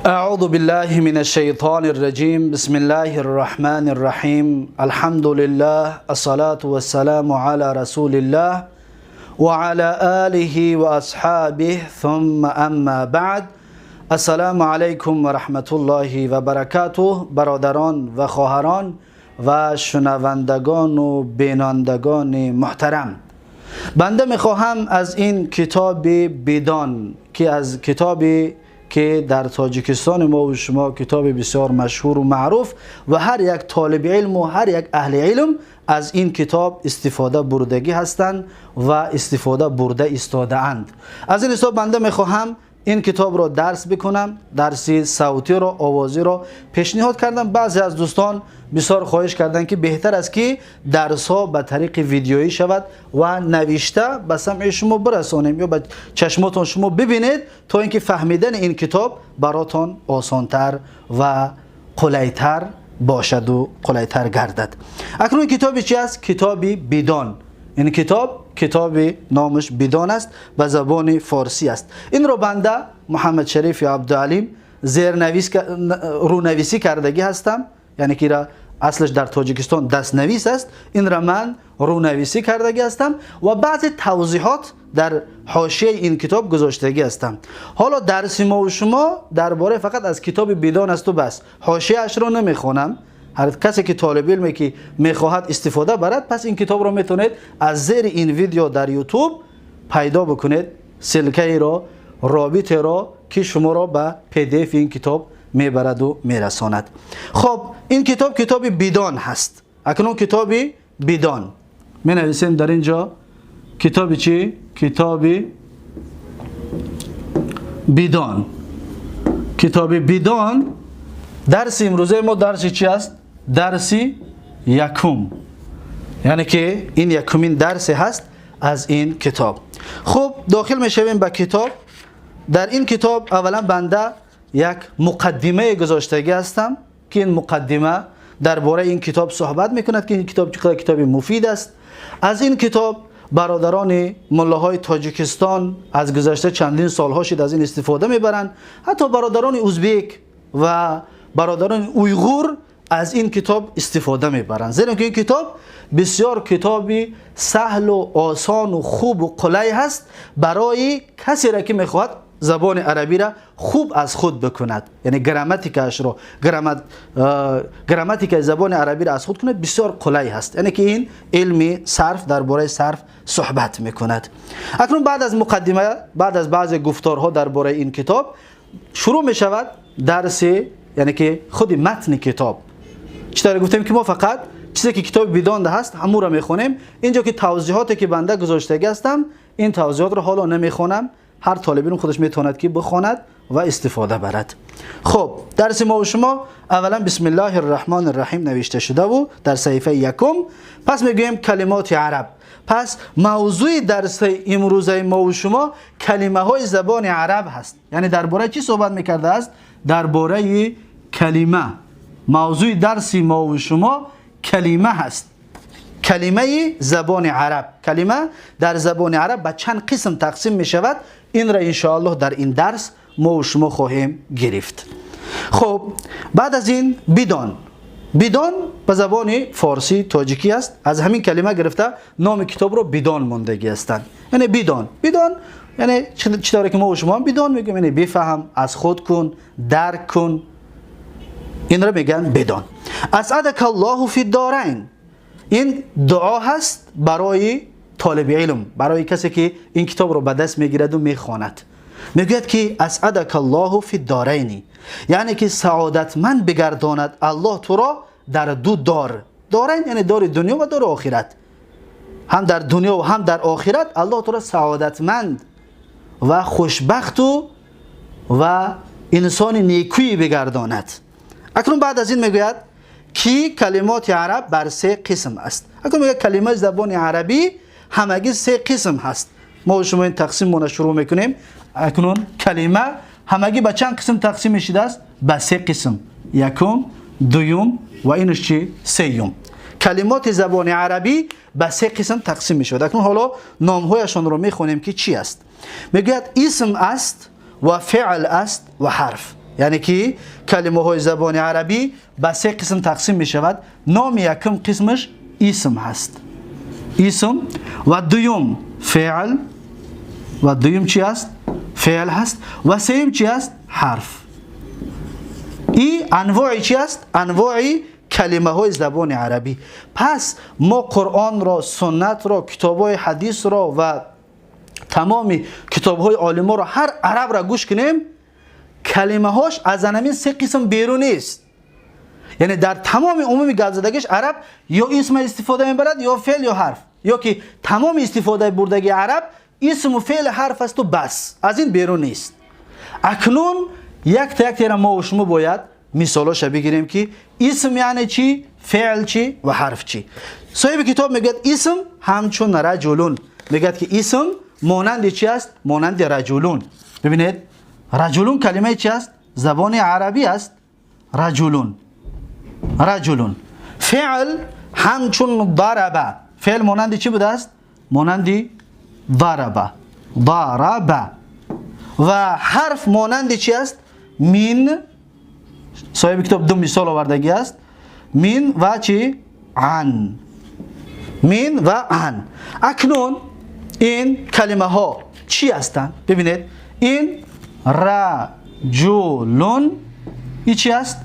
أعوذ بالله من الشيطان الرجيم بسم الله الرحمن الرحيم الحمد لله الصلاة والسلام على رسول الله وعلى آله وأصحابه ثم أما بعد السلام عليكم ورحمة الله وبركاته برادران و خواهران و شنوندگان و بینندگان محترم. بنده میخواهم از این کتاب بدان که از کتابی که در تاجیکستان ما و شما کتاب بسیار مشهور و معروف و هر یک طالب علم و هر یک اهل علم از این کتاب استفاده بردگی هستند و استفاده برده ایستاده اند. از این حساب بنده میخواهم این کتاب را درس بکنم، درسی صوتی را، آوازی را پیشنهاد کردم. بعضی از دوستان بسیار خواهش کردند که بهتر است که درس ها به طریق ویدیویی شود و نوشته به سمع شما برسانیم یا به چشماتون شما ببینید تا اینکه فهمیدن این کتاب براتون آسانتر و قلیتر باشد و قلیتر گردد. اکنون کتابی چی است؟ کتابی بدان. این کتاب نامش بدان است، به زبان فارسی است. این رو بنده محمد شریف عبدالعلیم رونویسی کردگی هستم، یعنی که را اصلش در تاجیکستان دستنویس است. این را من رونویسی کردگی هستم و بعضی توضیحات در حاشیه این کتاب گذاشتگی هستم. حالا درس ما و شما درباره فقط از کتاب بدان است و بس. حاشیه اش را نمیخوانم. هر کسی که طالب علمی که میخواهد استفاده برد، پس این کتاب را میتونید از زیر این ویدیو در یوتیوب پیدا بکنید، سلکه را، رابط را که شما را به PDF این کتاب میبرد و میرساند. خب این کتاب بدان هست. اکنون کتاب بدان می نویسیم در اینجا. کتاب چی؟ کتاب بدان. کتاب بدان. درس امروزه ما درس چی است؟ درس یکم، یعنی که این یکمین درس هست از این کتاب. خب داخل میشویم به کتاب. در این کتاب اولا بنده یک مقدمه گذاشتگی هستم که این مقدمه درباره این کتاب صحبت میکند که این کتاب چقدر کتاب مفید است. از این کتاب برادران ملاهای تاجیکستان از گذشته چندین سالها شد از این استفاده میبرند. حتی برادران ازبک و برادران اویغور از این کتاب استفاده میبرند، زیرا که این کتاب بسیار کتابی سهل و آسان و خوب و قلی هست برای کسی را که میخواهد زبان عربی را خوب از خود بکند، یعنی گراماتیک زبان عربی را از خود کند. بسیار قلی هست، یعنی که این علم صرف درباره صرف صحبت میکند. اکنون بعد از مقدمه، بعد از بعض گفتارها درباره این کتاب شروع میشود درس، یعنی که خود متن کتاب. چطور گفتیم که ما فقط چیزی که کتاب بدان هست همون را میخونیم. اینجا که توضیحاتی که بنده گذاشته هستم، این توضیحات را حالا نمیخونم. هر طالب علم خودش میتواند که بخواند و استفاده برد. خب درس ما و شما اولا بسم الله الرحمن الرحیم نوشته شده و در صفحه یکم. پس میگویم کلمات عرب. پس موضوع درس امروزه ما و شما کلمه های زبان عرب هست. یعنی درباره چی صحبت میکرده است؟ درباره کلمه. موضوع درس ما و شما کلمه هست. کلمه زبان عرب. کلمه در زبان عرب به چند قسم تقسیم می شود. این را انشاءالله در این درس ما و شما خواهیم گرفت. خب بعد از این بدان به زبان فارسی تاجیکی است. از همین کلمه گرفته نام کتاب رو بدان ماندگی هستند. یعنی بدان یعنی چطوری که ما و شما بدان میگیم، یعنی بفهم، از خود کن، درک کن. این را میگن بدان. اسعدک الله فی الدارین. این دعا هست برای طالب علم، برای کسی که این کتاب رو به دست میگیرد و میخواند. میگوید که اسعدک الله فی الدارین، یعنی که سعادتمند بگرداند الله تو را در دو دار. دارین یعنی دار دنیا و دار آخرت. هم در دنیا و هم در آخرت الله تو را سعادتمند و خوشبخت و انسان نیکویی بگرداند. اکنون بعد از این میگوید که کلمات عرب بر سه قسم است. اکنون میگه کلمه زبان عربی همگی سه قسم هست. ما و شما این تقسیم مون شروع میکنیم. اکنون کلمه همگی به چند قسم تقسیم شده است؟ به سه قسم. یکم، دوم و اینش چی؟ سیوم. کلمات زبان عربی به سه قسم تقسیم میشود. اکنون حالا نامهایشان رو میخونیم که چی است. میگوید اسم است و فعل است و حرف. یعنی که کلمه های زبان عربی به سه قسم تقسیم می شود. نام یکم قسمش اسم هست، اسم، و دوم فعل، و دوم چی است؟ فعل هست، و سوم چی است؟ حرف. این انواع چی است؟ انواع کلمه های زبان عربی. پس ما قرآن را، سنت را، کتاب های حدیث را و تمام کتاب های عالم را، هر عرب را گوش کنیم، کلمه هاش از همین سه قسم بیرون نیست. یعنی در تمام عموم گپ زدگیش عرب یا اسم استفاده میبرد یا فعل یا حرف، یا که تمام استفاده بردگی عرب اسم و فعل حرف است و بس، از این بیرون نیست. اکنون یک تا یک تیره ما و شما باید مثالش بگیریم که اسم یعنی چی، فعل چی و حرف چی. صاحب کتاب میگه اسم همچون رجلون، میگه که اسم مانند چی است؟ مانند رجلون. ببینید رجلون کلمه چی است؟ زبان عربی است. رجلون، رجلون. فعل همچون ضربه، فعل مانند چی بوده است؟ مانند ضربه، ضربه. و حرف مانند چی است؟ من. صاحب کتاب دو مثال آوردگی است، من و چی؟ عن، من و عن. اکنون این کلمه ها چی هستند؟ ببینید این رجلون، این چی است؟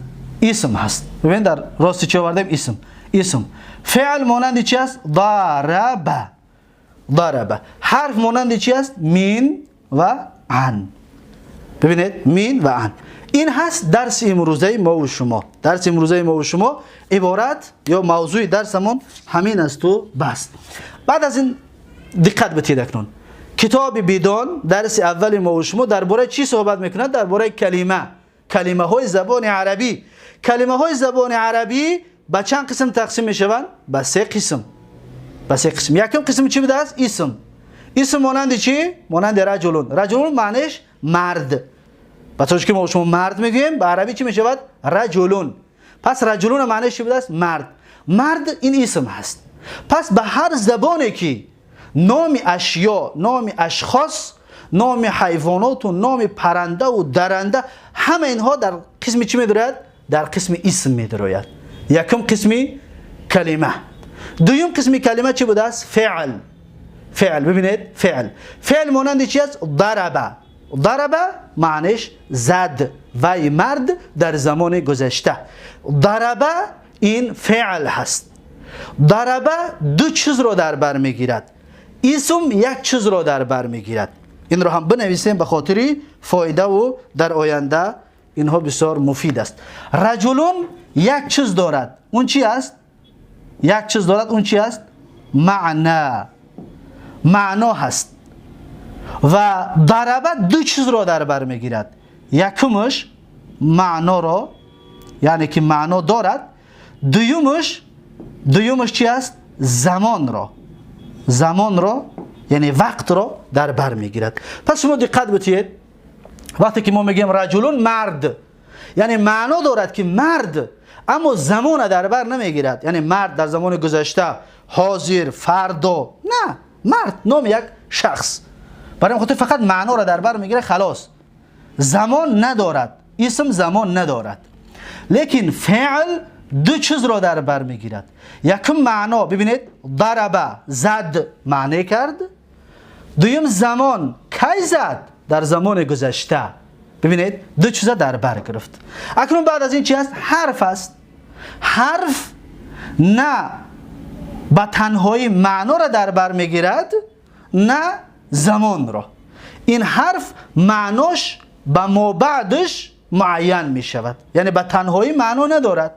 اسم هست. ببین در راستی چی آوردیم؟ اسم. اسم. فعل مانند چی است؟ ضربه، ضربه. حرف مانند چی است؟ من و عن. ببینید من و عن. این هست درس امروزه ما و شما. درس امروزه ما و شما عبارت یا موضوع درسمون همین است و بس. بعد از این دقت بتید اکنون کتاب بدان درس اول ما و شما درباره چی صحبت میکند؟ درباره کلمه، کلمه های زبان عربی. کلمه های زبان عربی به چند قسم تقسیم میشوند؟ به سه قسم. به سه قسم. یکم قسم چی بوده است؟ اسم. اسم مانند چی؟ مانند رجلون. رجلون معنیش مرد. بچه‌ها که ما شما مرد میگیم به عربی چی میشود؟ رجلون. پس رجلون معنیش چی بوده است؟ مرد. مرد این اسم هست. پس به هر زبانی که نام اشیا، نام اشخاص، نام حیوانات و نام پرنده و درنده، همه اینها در قسم چی می‌دراید؟ در قسم اسم می‌دراید. یکم قسم کلمه. دوم قسم کلمه چی بوده است؟ فعل. فعل. ببینید فعل. فعل مانند چی است؟ ضربه. ضربه معنیش زد، وی مرد در زمان گذشته. ضربه این فعل هست. ضربه دو چیز را در بر میگیرد. اسم یک چیز را در بر میگیرد. این را هم بنویسیم به خاطر فایده و در آینده اینها بسیار مفید است. رجلون یک چیز دارد. اون چی است؟ یک چیز دارد. اون چی است؟ معنا. معنا هست. و ضربه دو چیز را در بر میگیرد. یکمش معنا را، یعنی که معنا دارد. دویمش چی است؟ زمان را. زمان را یعنی وقت را در بر میگیرد. پس شما دقت بتید وقتی که ما میگیم رجلون مرد، یعنی معنا دارد که مرد، اما زمان در بر نمیگیرد. یعنی مرد در زمان گذشته، حاضر، فردا، نه، مرد نام یک شخص. برای خاطر فقط معنا را در بر میگیره خلاص. زمان ندارد. اسم زمان ندارد. لیکن فعل دو چیز را در بر میگیرد. یکم معنا، ببینید ضربه زد معنی کرد. دویم زمان، کی زد؟ در زمان گذشته. ببینید دو چیز در بر گرفت. اکنون بعد از این چی است؟ حرف است. حرف نه با تنهایی معنا را در بر میگیرد، نه زمان را. این حرف معناش با ما بعدش معین می شود. یعنی با تنهایی معنا ندارد.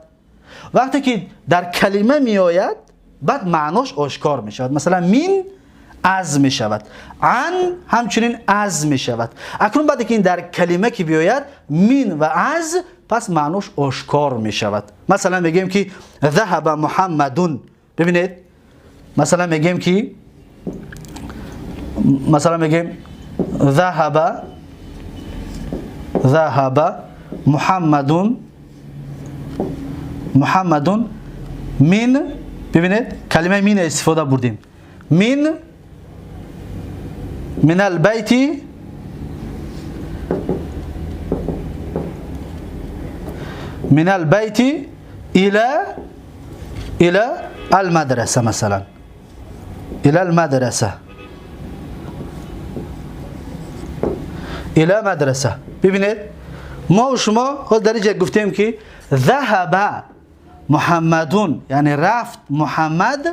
وقتی که در کلمه می آید بعد معناش آشکار می شود. مثلا من از می شود، عن همچنین از می شود. اکنون بعد که این در کلمه که بیاید من و از، پس معناش آشکار می شود. مثلا میگیم که ذهب محمدون. ببینید مثلا میگیم که ذهب محمدون من. ببینید کلمه من استفاده بردیم. من البیت من البيت إلى المدرسة مثلا إلى المدرسة إلى مدرسة. ببینید ما و شما خود در اینجا گفتیم که ذهب محمدون یعنی رفت محمد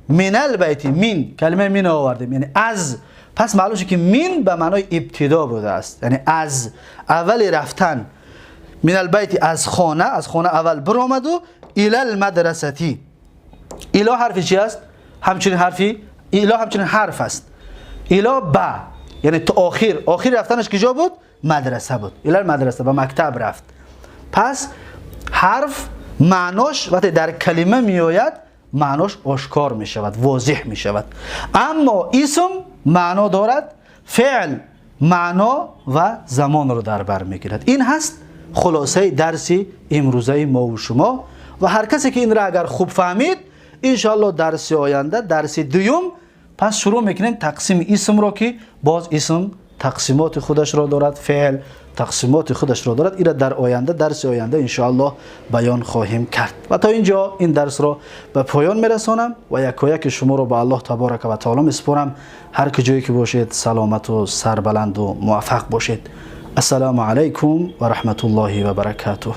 من البیت، من کلمه من آوردیم یعنی از، پس معلوم شد که من به معنای ابتدا بوده است، یعنی از اول رفتن. من البیت از خانه اول برآمد و الی المدرسه. الی حرفی چی است؟ همچنین حرفی الی همچنین حرف است. الی با یعنی تا آخر رفتنش کجا بود؟ مدرسه بود. الی المدرسه به مکتب رفت. پس حرف معناش وقتی در کلمه می آید معناش آشکار می شود، واضح می شود. اما اسم معنا دارد، فعل معنا و زمان رو در بر می گیرد. این هست خلاصه درس امروزه ما و شما. و هر کسی که این را اگر خوب فهمید انشاءالله درس آینده درس دوم پس شروع میکنیم تقسیم اسم را که باز اسم تقسیمات خودش را دارد، فعل تقسیمات خودش را دارد. این در آینده درس آینده انشاءالله بیان خواهیم کرد. و تا اینجا این درس را به پایان میرسانم و یکایک شما را به الله تبارک و تعالی میسپارم. هر کجایی که باشید سلامت و سربلند و موفق باشید. السلام علیکم و رحمت الله و برکاته.